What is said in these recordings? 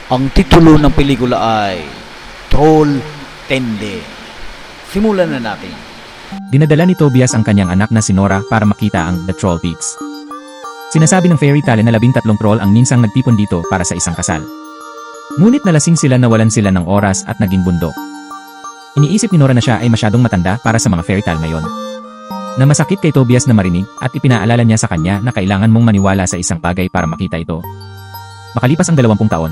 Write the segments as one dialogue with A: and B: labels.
A: Ang titulo ng pelikula ay Troll Tende. Simulan na natin.
B: Dinadala ni Tobias ang kanyang anak na si Nora para makita ang The Troll Peaks. Sinasabi ng fairy tale na 13 troll ang minsang nagtipon dito para sa isang kasal. Ngunit nalasing sila, nawalan sila ng oras at naging bundok. Iniisip ni Nora na siya ay masyadong matanda para sa mga fairy tale ngayon. Na masakit kay Tobias na marinig at ipinaalala niya sa kanya na kailangan mong maniwala sa isang bagay para makita ito. Makalipas ang 20 taon,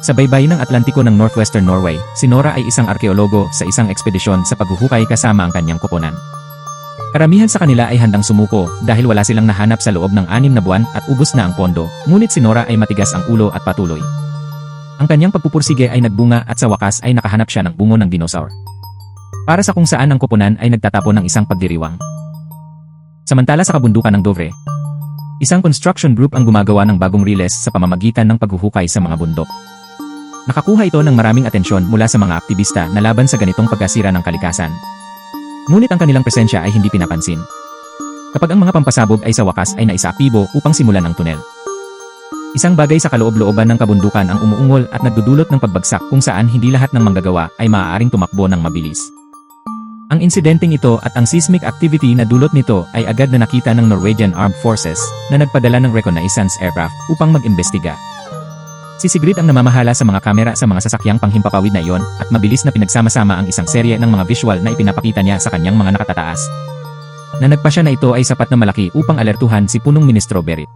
B: sa baybayin ng Atlantiko ng Northwestern Norway, si Nora ay isang arkeologo sa isang ekspedisyon sa paghuhukay kasama ang kanyang koponan. Karamihan sa kanila ay handang sumuko dahil wala silang nahanap sa loob ng 6 na buwan at ubos na ang pondo, ngunit si Nora ay matigas ang ulo at patuloy. Ang kanyang pagpupursige ay nagbunga at sa wakas ay nakahanap siya ng bungo ng dinosaur. Para sa kung saan ang koponan ay nagtatapon ng isang pagdiriwang. Samantala sa kabundukan ng Dovre, isang construction group ang gumagawa ng bagong riles sa pamamagitan ng paghuhukay sa mga bundok. Nakakuha ito ng maraming atensyon mula sa mga aktivista na laban sa ganitong pagkasira ng kalikasan. Ngunit ang kanilang presensya ay hindi pinapansin. Kapag ang mga pampasabog ay sa wakas ay naisaaktibo upang simulan ang tunel. Isang bagay sa kaloob-looban ng kabundukan ang umuungol at nagdudulot ng pagbagsak kung saan hindi lahat ng manggagawa ay maaaring tumakbo ng mabilis. Ang insidenteng ito at ang seismic activity na dulot nito ay agad na nakita ng Norwegian Armed Forces na nagpadala ng reconnaissance aircraft upang mag-imbestiga. Si Sigrid ang namamahala sa mga kamera sa mga sasakyang panghimpapawid na iyon at mabilis na pinagsama-sama ang isang serye ng mga visual na ipinapakita niya sa kanyang mga nakatataas. Na nagpasya na ito ay sapat na malaki upang alertuhan si punong ministro Berit.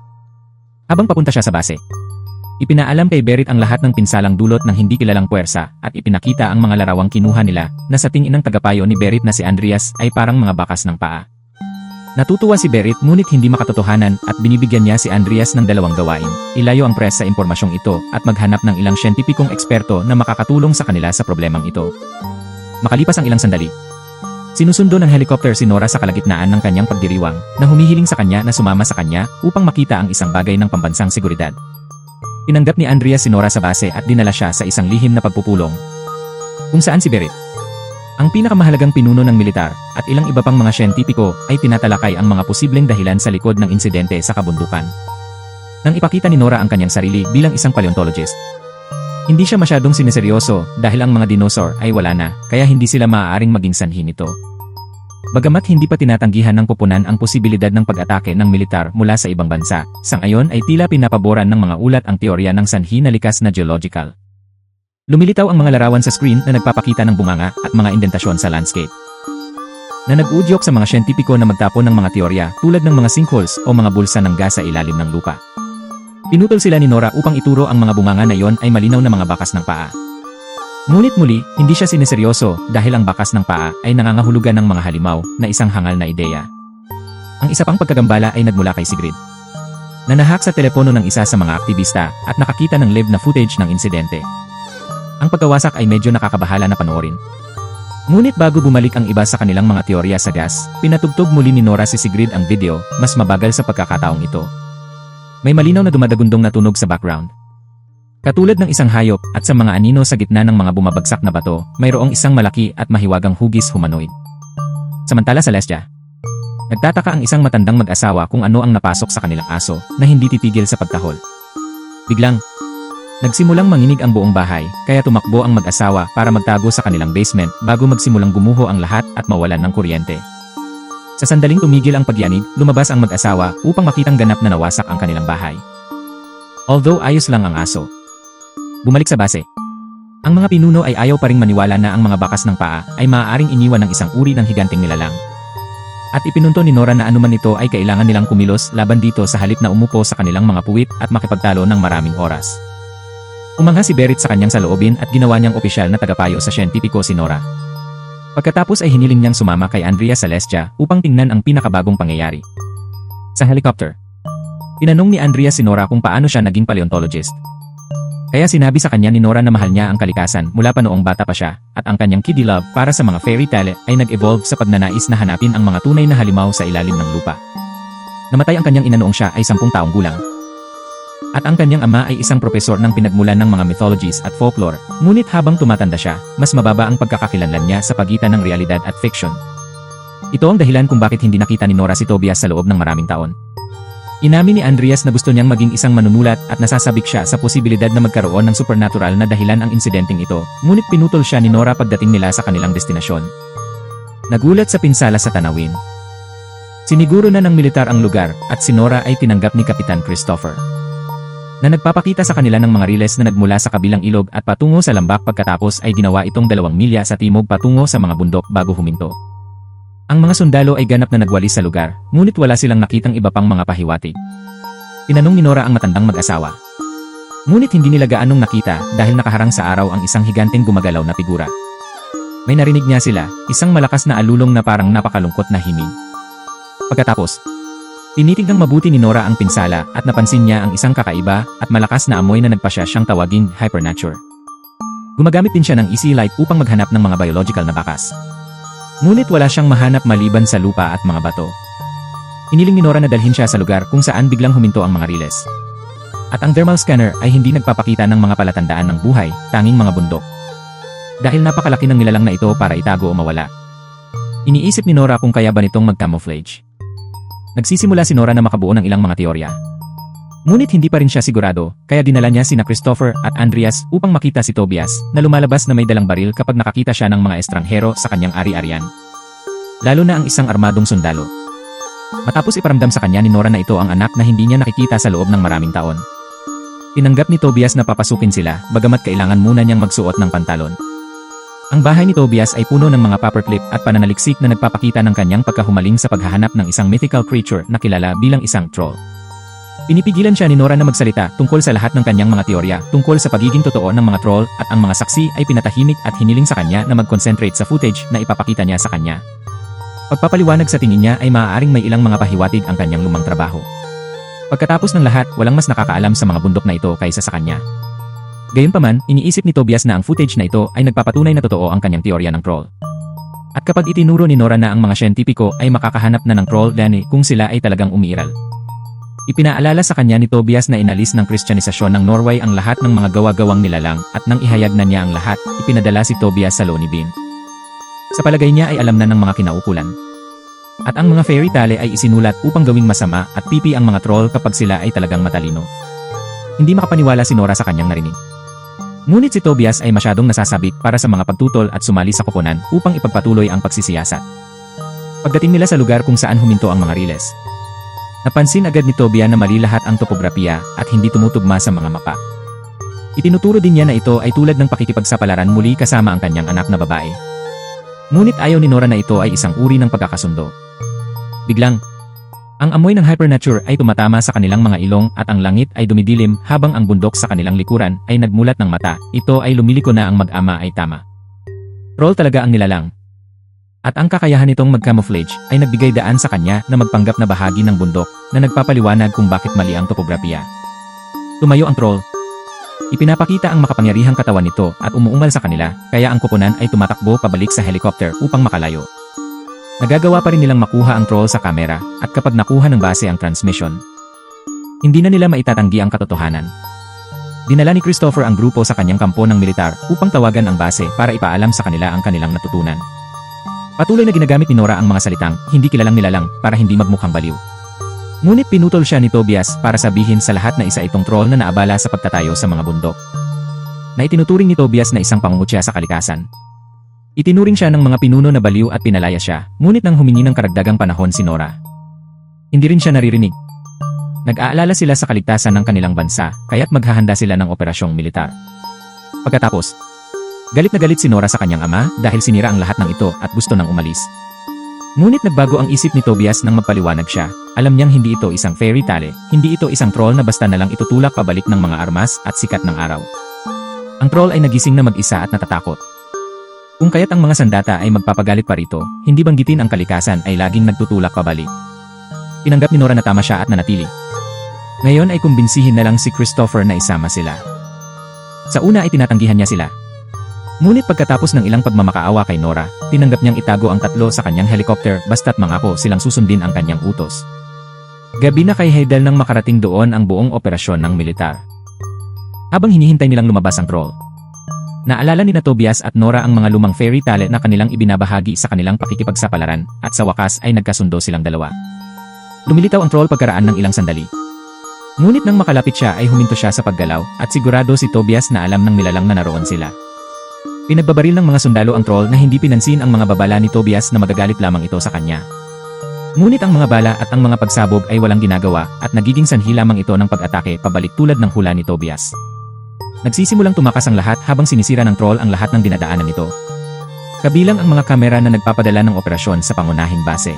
B: Habang papunta siya sa base, ipinaalam kay Berit ang lahat ng pinsalang dulot ng hindi kilalang puwersa at ipinakita ang mga larawang kinuha nila na sa tingin ng tagapayo ni Berit na si Andreas ay parang mga bakas ng paa. Natutuwa si Berit ngunit hindi makatotohanan at binibigyan niya si Andreas ng 2 gawain, ilayo ang press sa impormasyong ito at maghanap ng ilang siyentipikong eksperto na makakatulong sa kanila sa problemang ito. Makalipas ang ilang sandali, sinusundo ng helicopter si Nora sa kalagitnaan ng kanyang pagdiriwang na humihiling sa kanya na sumama sa kanya upang makita ang isang bagay ng pambansang seguridad. Tinanggap ni Andreas si Nora sa base at dinala siya sa isang lihim na pagpupulong, kung saan si Berit, ang pinakamahalagang pinuno ng militar, at ilang iba pang mga siyentipiko ay tinatalakay ang mga posibleng dahilan sa likod ng insidente sa kabundukan. Nang ipakita ni Nora ang kanyang sarili bilang isang paleontologist, hindi siya masyadong sineseryoso dahil ang mga dinosaur ay wala na, kaya hindi sila maaaring maging sanhi nito. Bagamat hindi pa tinatanggihan ng koponan ang posibilidad ng pag-atake ng militar mula sa ibang bansa, sangayon ay tila pinapaboran ng mga ulat ang teorya ng sanhi na likas na geological. Lumilitaw ang mga larawan sa screen na nagpapakita ng bunganga at mga indentasyon sa landscape, na nag-uudyok sa mga siyentipiko na magtapon ng mga teorya tulad ng mga sinkholes o mga bulsa ng gas sa ilalim ng lupa. Pinutol sila ni Nora upang ituro ang mga bunganga na iyon ay malinaw na mga bakas ng paa. Ngunit muli, hindi siya sineseryoso dahil ang bakas ng paa ay nangangahulugan ng mga halimaw na isang hangal na ideya. Ang isa pang pagkagambala ay nagmula kay Sigrid, na nahak sa telepono ng isa sa mga aktivista at nakakita ng live na footage ng insidente. Ang pagkawasak ay medyo nakakabahala na panoorin. Ngunit bago bumalik ang iba sa kanilang mga teorya sa gas, pinatugtog muli ni Nora si Sigrid ang video, mas mabagal sa pagkakataong ito. May malinaw na dumadagundong na tunog sa background. Katulad ng isang hayop at sa mga anino sa gitna ng mga bumabagsak na bato, mayroong isang malaki at mahiwagang hugis humanoid. Samantala sa Lesja, nagtataka ang isang matandang mag-asawa kung ano ang napasok sa kanilang aso na hindi titigil sa pagtahol. Biglang, nagsimulang manginig ang buong bahay, kaya tumakbo ang mag-asawa para magtago sa kanilang basement bago magsimulang gumuho ang lahat at mawalan ng kuryente. Sa sandaling tumigil ang pagyanig, lumabas ang mag-asawa upang makitang ganap na nawasak ang kanilang bahay. Although ayos lang ang aso, bumalik sa base, ang mga pinuno ay ayaw pa ring maniwala na ang mga bakas ng paa ay maaaring iniwan ng isang uri ng higanting nilalang. At ipinunto ni Nora na anuman ito ay kailangan nilang kumilos laban dito sa halip na umupo sa kanilang mga puwit at makipagtalo ng maraming oras. Umangha si Berit sa kanyang saloobin at ginawa niyang opisyal na tagapayo sa siyentipiko si Nora. Pagkatapos ay hiniling niyang sumama kay Andreas sa Lesja upang tingnan ang pinakabagong pangyayari. Sa helicopter, tinanong ni Andreas si Nora kung paano siya naging paleontologist. Kaya sinabi sa kanya ni Nora na mahal niya ang kalikasan mula pa noong bata pa siya, at ang kanyang kiddie love para sa mga fairy tale ay nag-evolve sa pagnanais na hanapin ang mga tunay na halimaw sa ilalim ng lupa. Namatay ang kanyang ina noong siya ay 10 taong gulang. At ang kanyang ama ay isang propesor ng pinagmulan ng mga mythologies at folklore, ngunit habang tumatanda siya, mas mababa ang pagkakakilanlan niya sa pagitan ng realidad at fiction. Ito ang dahilan kung bakit hindi nakita ni Nora si Tobias sa loob ng maraming taon. Inamin ni Andreas na gusto niyang maging isang manunulat at nasasabik siya sa posibilidad na magkaroon ng supernatural na dahilan ang insidenteng ito, ngunit pinutol siya ni Nora pagdating nila sa kanilang destinasyon. Nagulat sa pinsala sa tanawin. Siniguro na ng militar ang lugar at si Nora ay tinanggap ni Kapitan Christopher, na nagpapakita sa kanila ng mga riles na nagmula sa kabilang ilog at patungo sa lambak pagkatapos ay ginawa itong 2 milya sa timog patungo sa mga bundok bago huminto. Ang mga sundalo ay ganap na nagwalis sa lugar, ngunit wala silang nakitang iba pang mga pahiwatig. Tinanong ni Nora ang matandang mag-asawa. Ngunit hindi nila gaanong nakita dahil nakaharang sa araw ang isang higanteng gumagalaw na figura. May narinig niya sila, isang malakas na alulong na parang napakalungkot na himig. Pagkatapos, tinitignan mabuti ni Nora ang pinsala at napansin niya ang isang kakaiba at malakas na amoy na nagpasya siyang tawaging hypernature. Gumagamit din siya ng easy light upang maghanap ng mga biological na bakas. Ngunit wala siyang mahanap maliban sa lupa at mga bato. Iniling ni Nora na dalhin siya sa lugar kung saan biglang huminto ang mga riles. At ang thermal scanner ay hindi nagpapakita ng mga palatandaan ng buhay, tanging mga bundok. Dahil napakalaki ng nilalang na ito para itago o mawala. Iniisip ni Nora kung kaya ba nitong mag-camouflage. Nagsisimula si Nora na makabuo ng ilang mga teorya. Ngunit hindi pa rin siya sigurado, kaya dinala niya sina Christopher at Andreas upang makita si Tobias na lumalabas na may dalang baril kapag nakakita siya ng mga estranghero sa kanyang ari-arian. Lalo na ang isang armadong sundalo. Matapos iparamdam sa kanya ni Nora na ito ang anak na hindi niya nakikita sa loob ng maraming taon. Tinanggap ni Tobias na papasukin sila, bagamat kailangan muna niyang magsuot ng pantalon. Ang bahay ni Tobias ay puno ng mga paperclip at pananaliksik na nagpapakita ng kanyang pagkahumaling sa paghahanap ng isang mythical creature na kilala bilang isang troll. Pinipigilan siya ni Nora na magsalita tungkol sa lahat ng kanyang mga teorya tungkol sa pagiging totoo ng mga troll at ang mga saksi ay pinatahimik at hiniling sa kanya na mag-concentrate sa footage na ipapakita niya sa kanya. Pagpapaliwanag sa tingin niya ay maaaring may ilang mga pahiwatig ang kanyang lumang trabaho. Pagkatapos ng lahat, walang mas nakakaalam sa mga bundok na ito kaysa sa kanya. Gayunpaman, iniisip ni Tobias na ang footage na ito ay nagpapatunay na totoo ang kanyang teorya ng troll. At kapag itinuro ni Nora na ang mga siyentipiko ay makakahanap na ng troll dani kung sila ay talagang umiiral. Ipinaalala sa kanya ni Tobias na inalis ng Kristyanisasyon ng Norway ang lahat ng mga gawa-gawang nilalang at nang ihayag na niya ang lahat, ipinadala si Tobias sa Lonibin. Sa palagay niya ay alam na ng mga kinaukulan. At ang mga fairy tale ay isinulat upang gawing masama at pipi ang mga troll kapag sila ay talagang matalino. Hindi makapaniwala si Nora sa kanyang narinig. Ngunit si Tobias ay masyadong nasasabik para sa mga pagtutol at sumali sa koponan upang ipagpatuloy ang pagsisiyasat. Pagdating nila sa lugar kung saan huminto ang mga riles, napansin agad ni Tobias na mali lahat ang topografiya at hindi tumutugma sa mga mapa. Itinuturo din niya na ito ay tulad ng pakikipagsapalaran muli kasama ang kanyang anak na babae. Ngunit ayaw ni Nora na ito ay isang uri ng pagkakasundo. Biglang, ang amoy ng hypernature ay tumatama sa kanilang mga ilong at ang langit ay dumidilim habang ang bundok sa kanilang likuran ay nagmulat ng mata. Ito ay lumiliko na ang mag-ama ay tama. Troll talaga ang nilalang. At ang kakayahan nitong mag-camouflage ay nagbigay daan sa kanya na magpanggap na bahagi ng bundok na nagpapaliwanag kung bakit mali ang topografiya. Tumayo ang troll. Ipinapakita ang makapangyarihang katawan nito at umuungal sa kanila, kaya ang koponan ay tumatakbo pabalik sa helicopter upang makalayo. Nagagawa pa rin nilang makuha ang troll sa kamera at kapag nakuha ng base ang transmission, hindi na nila maitatanggi ang katotohanan. Dinala ni Christopher ang grupo sa kanyang kampo ng militar upang tawagan ang base para ipaalam sa kanila ang kanilang natutunan. Patuloy na ginagamit ni Nora ang mga salitang hindi kilalang nilalang para hindi magmukhang baliw. Ngunit pinutol siya ni Tobias para sabihin sa lahat na isa itong troll na naabala sa pagtatayo sa mga bundok. Na itinuturing ni Tobias na isang pangungutya sa kalikasan. Itinuring siya ng mga pinuno na baliw at pinalaya siya, ngunit nang humingi ng karagdagang panahon si Nora, hindi rin siya naririnig. Nag-aalala sila sa kaligtasan ng kanilang bansa, kaya't maghahanda sila ng operasyong militar. Pagkatapos, galit na galit si Nora sa kanyang ama dahil sinira ang lahat ng ito at gusto nang umalis. Ngunit nagbago ang isip ni Tobias nang magpaliwanag siya. Alam niyang hindi ito isang fairy tale, hindi ito isang troll na basta nalang itutulak pabalik ng mga armas at sikat ng araw. Ang troll ay nagising na mag-isa at natatakot. Kung kaya't ang mga sandata ay magpapagalit pa rito, hindi banggitin ang kalikasan ay laging nagtutulak pabalik. Tinanggap ni Nora na tama siya at nanatili. Ngayon ay kumbinsihin na lang si Christopher na isama sila. Sa una ay tinatanggihan niya sila. Ngunit pagkatapos ng ilang pagmamakaawa kay Nora, tinanggap niyang itago ang tatlo sa kanyang helicopter basta't mangako silang susundin ang kanyang utos. Gabi na kay Heidel nang makarating doon ang buong operasyon ng militar. Habang hinihintay nilang lumabas ang troll, naalala ni Tobias at Nora ang mga lumang fairy tale na kanilang ibinabahagi sa kanilang pakikipagsapalaran at sa wakas ay nagkasundo silang dalawa. Lumilitaw ang troll pagkaraan ng ilang sandali. Ngunit nang makalapit siya ay huminto siya sa paggalaw at sigurado si Tobias na alam ng nilalang na naroon sila. Pinagbabaril ng mga sundalo ang troll na hindi pinansin ang mga babala ni Tobias na magagalit lamang ito sa kanya. Ngunit ang mga bala at ang mga pagsabog ay walang ginagawa at nagiging sanhi lamang ito ng pag-atake pabalik tulad ng hula ni Tobias. Nagsisimulang tumakas ang lahat habang sinisira ng troll ang lahat ng dinadaanan nito. Kabilang ang mga kamera na nagpapadala ng operasyon sa pangunahing base.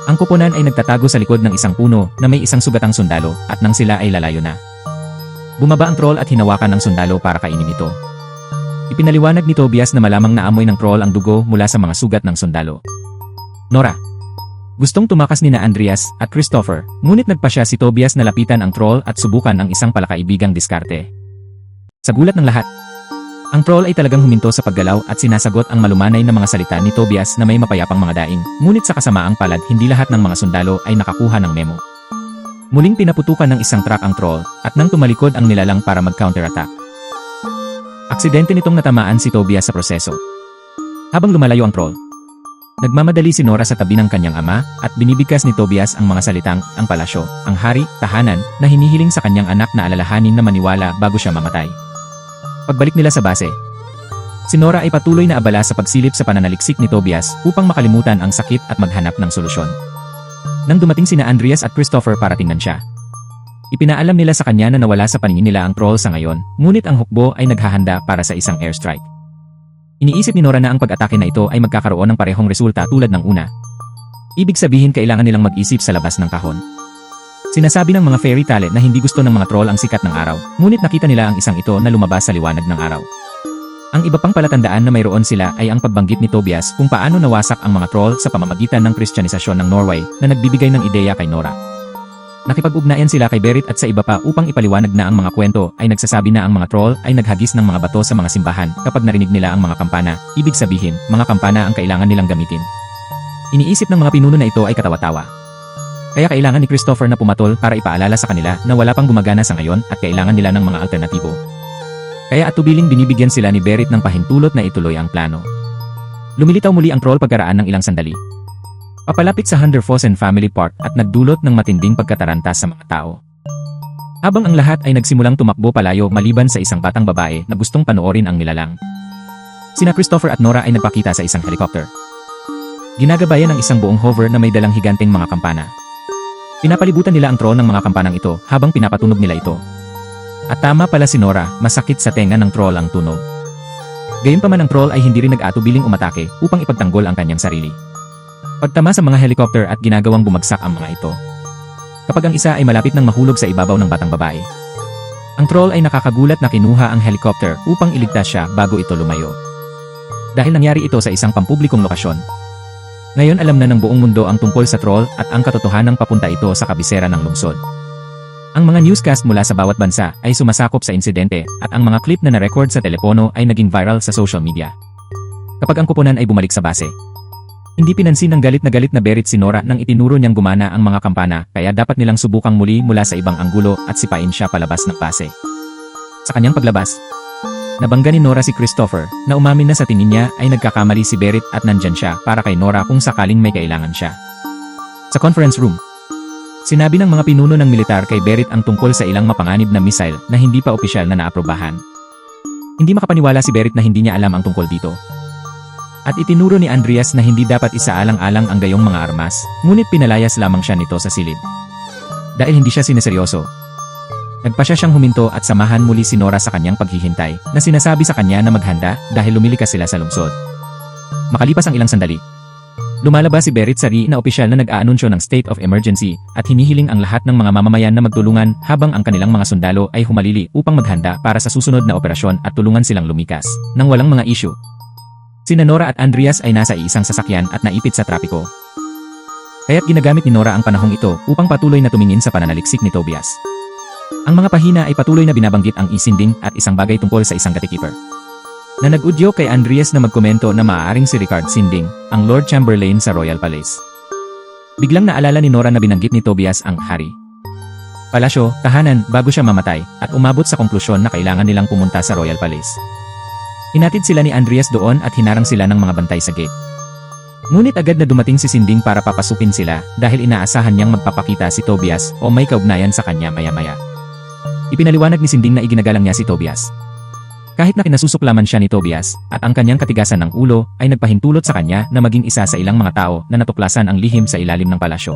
B: Ang koponan ay nagtatago sa likod ng isang puno na may isang sugatang sundalo at nang sila ay lalayo na. Bumaba ang troll at hinawakan ng sundalo para kainin ito. Ipinaliwanag ni Tobias na malamang naamoy ng troll ang dugo mula sa mga sugat ng sundalo. Nora. Gustong tumakas ni na Andreas at Christopher, ngunit nagpasya si Tobias na lapitan ang troll at subukan ang isang palakaibigang diskarte. Sa gulat ng lahat, ang troll ay talagang huminto sa paggalaw at sinasagot ang malumanay na mga salita ni Tobias na may mapayapang mga daing, ngunit sa kasamaang palad hindi lahat ng mga sundalo ay nakakuha ng memo. Muling pinaputukan ng isang truck ang troll at nang tumalikod ang nilalang para mag-counterattack. Aksidente nitong natamaan si Tobias sa proseso. Habang lumalayo ang troll, nagmamadali si Nora sa tabi ng kanyang ama at binibigkas ni Tobias ang mga salitang ang palasyo, ang hari, tahanan na hinihiling sa kanyang anak na alalahanin na maniwala bago siya mamatay. Pagbalik nila sa base, si Nora ay patuloy na abala sa pagsilip sa pananaliksik ni Tobias upang makalimutan ang sakit at maghanap ng solusyon. Nang dumating sina Andreas at Christopher para tingnan siya, ipinaalam nila sa kanya na nawala sa paningin nila ang troll sa ngayon, ngunit ang hukbo ay naghahanda para sa isang airstrike. Iniisip ni Nora na ang pag-atake na ito ay magkakaroon ng parehong resulta tulad ng una. Ibig sabihin kailangan nilang mag-isip sa labas ng kahon. Sinasabi ng mga fairy tale na hindi gusto ng mga troll ang sikat ng araw, ngunit nakita nila ang isang ito na lumabas sa liwanag ng araw. Ang iba pang palatandaan na mayroon sila ay ang pagbanggit ni Tobias kung paano nawasak ang mga troll sa pamamagitan ng Kristyanisasyon ng Norway na nagbibigay ng ideya kay Nora. Nakipag-ugnayan sila kay Berit at sa iba pa upang ipaliwanag na ang mga kwento ay nagsasabi na ang mga troll ay naghagis ng mga bato sa mga simbahan kapag narinig nila ang mga kampana, ibig sabihin, mga kampana ang kailangan nilang gamitin. Iniisip ng mga pinuno na ito ay katawa-tawa. Kaya kailangan ni Christopher na pumatol para ipaalala sa kanila na wala pang gumagana sa ngayon at kailangan nila ng mga alternatibo. Kaya atubiling binibigyan sila ni Berit ng pahintulot na ituloy ang plano. Lumilitaw muli ang troll pagkaraan ng ilang sandali. Papalapit sa Hunderfossen Family Park at nagdulot ng matinding pagkataranta sa mga tao. Habang ang lahat ay nagsimulang tumakbo palayo maliban sa isang batang babae na gustong panoorin ang nilalang. Sina Christopher at Nora ay nagpakita sa isang helicopter. Ginagabayan ng isang buong hover na may dalang higanteng mga kampana. Pinapalibutan nila ang troll ng mga kampanang ito habang pinapatunog nila ito. At tama pala si Nora, masakit sa tenga ng troll ang tunog. Gayunpaman ang troll ay hindi rin nag-atubiling umatake upang ipagtanggol ang kanyang sarili. Pagtama sa mga helicopter at ginagawang bumagsak ang mga ito. Kapag ang isa ay malapit nang mahulog sa ibabaw ng batang babae, ang troll ay nakakagulat na kinuha ang helicopter upang iligtas siya bago ito lumayo. Dahil nangyari ito sa isang pampublikong lokasyon, ngayon alam na ng buong mundo ang tungkol sa troll at ang katotohanang papunta ito sa kabisera ng lungsod. Ang mga newscast mula sa bawat bansa ay sumasakop sa insidente at ang mga clip na na-record sa telepono ay naging viral sa social media. Kapag ang koponan ay bumalik sa base, hindi pinansin ng galit na Berit si Nora nang itinuro niyang gumana ang mga kampana kaya dapat nilang subukang muli mula sa ibang anggulo at sipain siya palabas ng base. Sa kanyang paglabas, nabangga ni Nora si Christopher na umamin na sa tingin niya ay nagkakamali si Berit at nandyan siya para kay Nora kung sakaling may kailangan siya. Sa conference room, sinabi ng mga pinuno ng militar kay Berit ang tungkol sa ilang mapanganib na missile na hindi pa opisyal na naaprobahan. Hindi makapaniwala si Berit na hindi niya alam ang tungkol dito. At itinuro ni Andreas na hindi dapat isaalang-alang ang gayong mga armas, ngunit pinalayas lamang siya nito sa silid. Dahil hindi siya sineseryoso, nagpasya siyang huminto at samahan muli si Nora sa kanyang paghihintay na sinasabi sa kanya na maghanda dahil lumilikas sila sa lungsod. Makalipas ang ilang sandali, lumalabas si Berit Sari na opisyal na nag-aanunsyo ng state of emergency at hinihiling ang lahat ng mga mamamayan na magtulungan habang ang kanilang mga sundalo ay humalili upang maghanda para sa susunod na operasyon at tulungan silang lumikas nang walang mga issue. Sina Nora at Andreas ay nasa isang sasakyan at naipit sa trapiko. Kaya't ginagamit ni Nora ang panahong ito upang patuloy na tumingin sa pananaliksik ni Tobias. Ang mga pahina ay patuloy na binabanggit ang isinding at isang bagay tungkol sa isang gatekeeper na nag-udyo kay Andreas na magkomento na maaaring si Richard Sinding, ang Lord Chamberlain sa Royal Palace. Biglang naalala ni Nora na binanggit ni Tobias ang hari, palasyo, tahanan bago siya mamatay at umabot sa konklusyon na kailangan nilang pumunta sa Royal Palace. Hinatid sila ni Andreas doon at hinarang sila ng mga bantay sa gate. Ngunit agad na dumating si Sinding para papasukin sila dahil inaasahan niyang magpapakita si Tobias o may kaugnayan sa kanya maya-maya. Ipinaliwanag ni Sinding na iginagalang niya si Tobias. Kahit na kinasusuklaman siya ni Tobias at ang kanyang katigasan ng ulo ay nagpahintulot sa kanya na maging isa sa ilang mga tao na natuklasan ang lihim sa ilalim ng palasyo.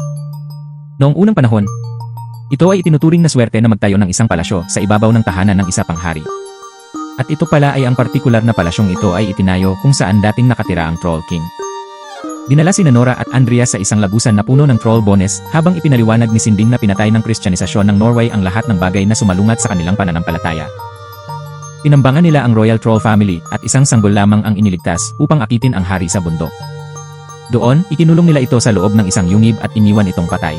B: Noong unang panahon, ito ay itinuturing na swerte na magtayo ng isang palasyo sa ibabaw ng tahanan ng isa pang hari. At ito pala ay ang partikular na palasyong ito ay itinayo kung saan dating nakatira ang Troll King. Dinala si Nora at Andreas sa isang lagusan na puno ng troll bones habang ipinaliwanag ni Sinding na pinatay ng Kristyanisasyon ng Norway ang lahat ng bagay na sumalungat sa kanilang pananampalataya. Pinambangan nila ang Royal Troll Family at isang sanggol lamang ang iniligtas upang akitin ang hari sa bundok. Doon, ikinulong nila ito sa loob ng isang yungib at iniwan itong patay.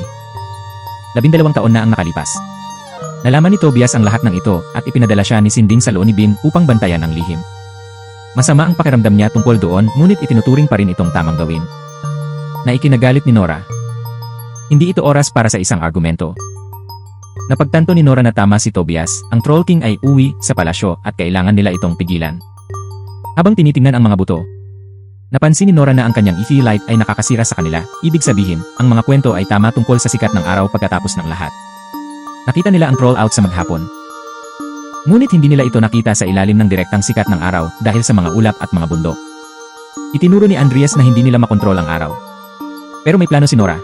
B: 12 taon na ang nakalipas. Nalaman ni Tobias ang lahat ng ito at ipinadala siya ni Sinding sa Loonibin upang bantayan ang lihim. Masama ang pakiramdam niya tungkol doon ngunit itinuturing pa rin itong tamang gawin. Na ikinagalit ni Nora. Hindi ito oras para sa isang argumento. Napagtanto ni Nora na tama si Tobias, ang Troll King ay uwi sa palasyo at kailangan nila itong pigilan. Habang tinitingnan ang mga buto, napansin ni Nora na ang kanyang EV light ay nakakasira sa kanila, ibig sabihin, ang mga kwento ay tama tungkol sa sikat ng araw pagkatapos ng lahat. Nakita nila ang troll out sa maghapon. Ngunit hindi nila ito nakita sa ilalim ng direktang sikat ng araw dahil sa mga ulap at mga bundok. Itinuro ni Andreas na hindi nila makontrol ang araw. Pero may plano si Nora.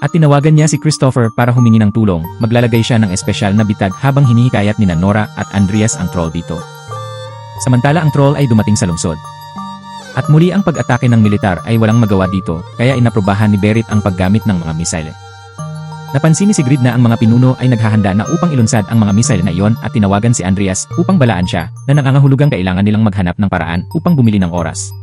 B: At tinawagan niya si Christopher para humingi ng tulong, maglalagay siya ng espesyal na bitag habang hinihikayat ni Nora at Andreas ang troll dito. Samantala ang troll ay dumating sa lungsod. At muli ang pag-atake ng militar ay walang magawa dito, kaya inaprubahan ni Berit ang paggamit ng mga misile. Napansin ni Sigrid na ang mga pinuno ay naghahanda na upang ilunsad ang mga misile na iyon at tinawagan si Andreas upang balaan siya na nangangahulugang kailangan nilang maghanap ng paraan upang bumili ng oras.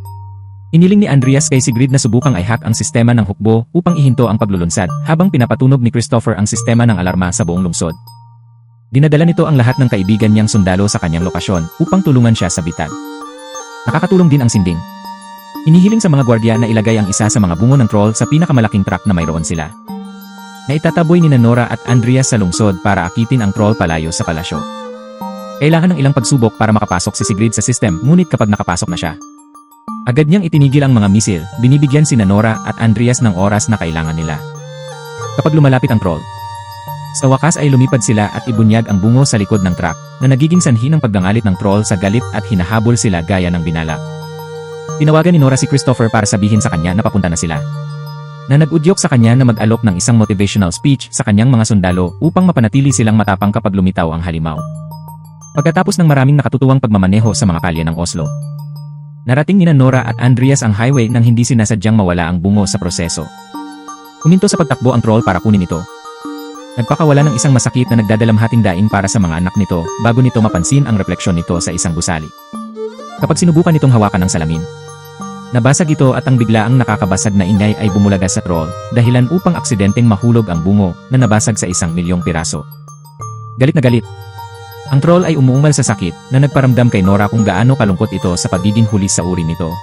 B: Iniling ni Andreas kay Sigrid na subukang i-hack ang sistema ng hukbo upang ihinto ang paglulunsad habang pinapatunog ni Christopher ang sistema ng alarma sa buong lungsod. Dinadala nito ang lahat ng kaibigan niyang sundalo sa kanyang lokasyon upang tulungan siya sa bitag. Nakakatulong din ang Sinding. Inihiling sa mga gwardiya na ilagay ang isa sa mga bungo ng troll sa pinakamalaking truck na mayroon sila. Naitataboy ni Nora at Andreas sa lungsod para akitin ang troll palayo sa palasyo. Kailangan ng ilang pagsubok para makapasok si Sigrid sa system, ngunit kapag nakapasok na siya, agad niyang itinigil ang mga misil, binibigyan si Nora at Andreas ng oras na kailangan nila. Kapag lumalapit ang troll, sa wakas ay lumipad sila at ibunyag ang bungo sa likod ng truck na nagiging sanhi ng paggangalit ng troll sa galit at hinahabol sila gaya ng binalak. Tinawagan ni Nora si Christopher para sabihin sa kanya na papunta na sila. Na nag-udyok sa kanya na mag-alok ng isang motivational speech sa kanyang mga sundalo upang mapanatili silang matapang kapag lumitaw ang halimaw. Pagkatapos ng maraming nakatutuwang pagmamaneho sa mga kalye ng Oslo, narating ni Nora at Andreas ang highway nang hindi sinasadyang mawala ang bungo sa proseso. Huminto sa pagtakbo ang troll para kunin ito. Nagpakawala ng isang masakit na nagdadalamhating daing para sa mga anak nito bago nito mapansin ang refleksyon nito sa isang gusali. Kapag sinubukan nitong hawakan ng salamin, nabasag ito at ang biglaang nakakabasag na ingay ay bumulaga sa troll, dahilan upang aksidenteng mahulog ang bungo na nabasag sa 1,000,000 piraso. Galit na galit. Ang troll ay umuumal sa sakit na nagparamdam kay Nora kung gaano kalungkot ito sa pagiging huli sa uri nito.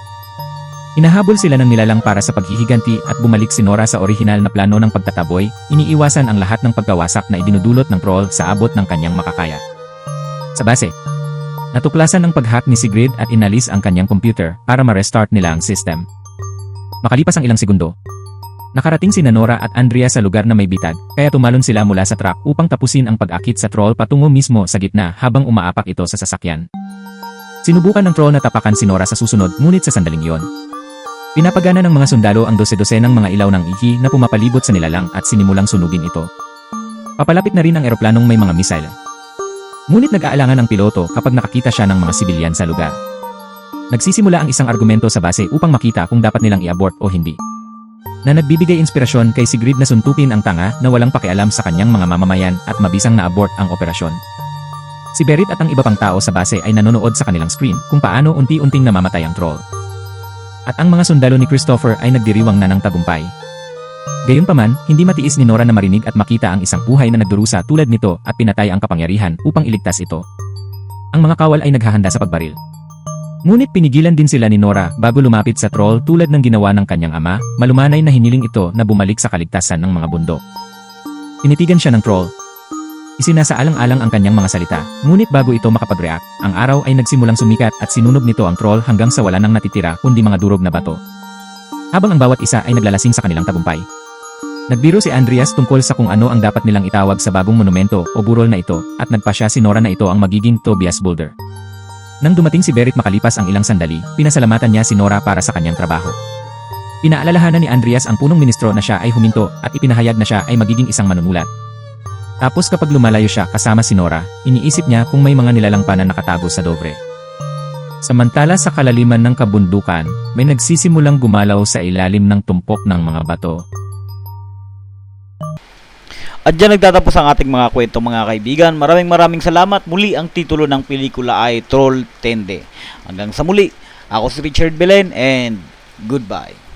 B: Hinahabol sila ng nilalang para sa paghihiganti at bumalik si Nora sa orihinal na plano ng pagtataboy, iniiwasan ang lahat ng pagkawasak na idinudulot ng troll sa abot ng kanyang makakaya. Sa base, natuklasan ang pag-hack ni Sigrid at inalis ang kanyang computer para ma-restart nila ang system. Makalipas ang ilang segundo, nakarating si Nora at Andrea sa lugar na may bitag, kaya tumalon sila mula sa truck upang tapusin ang pag-akit sa troll patungo mismo sa gitna habang umaapak ito sa sasakyan. Sinubukan ng troll na tapakan si Nora sa susunod ngunit sa sandaling iyon, pinapagana ng mga sundalo ang 12 ng mga ilaw ng ihi na pumapalibot sa nilalang at sinimulang sunugin ito. Papalapit na rin ang eroplanong may mga misile. Ngunit nag-aalangan ang piloto kapag nakakita siya ng mga sibilyan sa lugar. Nagsisimula ang isang argumento sa base upang makita kung dapat nilang i-abort o hindi. Na nagbibigay inspirasyon kay Sigrid na suntukin ang tanga na walang pakialam sa kanyang mga mamamayan at mabisang na-abort ang operasyon. Si Berit at ang iba pang tao sa base ay nanonood sa kanilang screen kung paano unti-unting namamatay ang troll. At ang mga sundalo ni Christopher ay nagdiriwang na ng tagumpay. Gayunpaman, hindi matiis ni Nora na marinig at makita ang isang buhay na nagdurusa tulad nito at pinatay ang kapangyarihan upang iligtas ito. Ang mga kawal ay naghahanda sa pagbaril. Ngunit pinigilan din sila ni Nora bago lumapit sa troll tulad ng ginawa ng kanyang ama, malumanay na hiniling ito na bumalik sa kaligtasan ng mga bundok. Tinitigan siya ng troll. Isinasaalang-alang ang kanyang mga salita, ngunit bago ito makapag-react, ang araw ay nagsimulang sumikat at sinunog nito ang troll hanggang sa wala nang natitira kundi mga durog na bato. habang ang bawat isa ay naglalasing sa kanilang tagumpay. Nagbiro si Andreas tungkol sa kung ano ang dapat nilang itawag sa bagong monumento o burol na ito at nagpasya si Nora na ito ang magiging Tobias Boulder. Nang dumating si Berit makalipas ang ilang sandali, pinasalamatan niya si Nora para sa kanyang trabaho. Pinaalalahanan ni Andreas ang punong ministro na siya ay huminto at ipinahayag na siya ay magiging isang manunulat. Tapos kapag lumalayo siya kasama si Nora, iniisip niya kung may mga nilalang pa na nakatago sa Dovre. Samantala sa kalaliman ng kabundukan, may nagsisimulang gumalaw sa ilalim ng tumpok ng mga bato.
A: At dyan nagtatapos ang ating mga kwento mga kaibigan. Maraming salamat. Muli ang titulo ng pelikula ay Troll Tende. Hanggang sa muli, ako si Richard Belen and goodbye.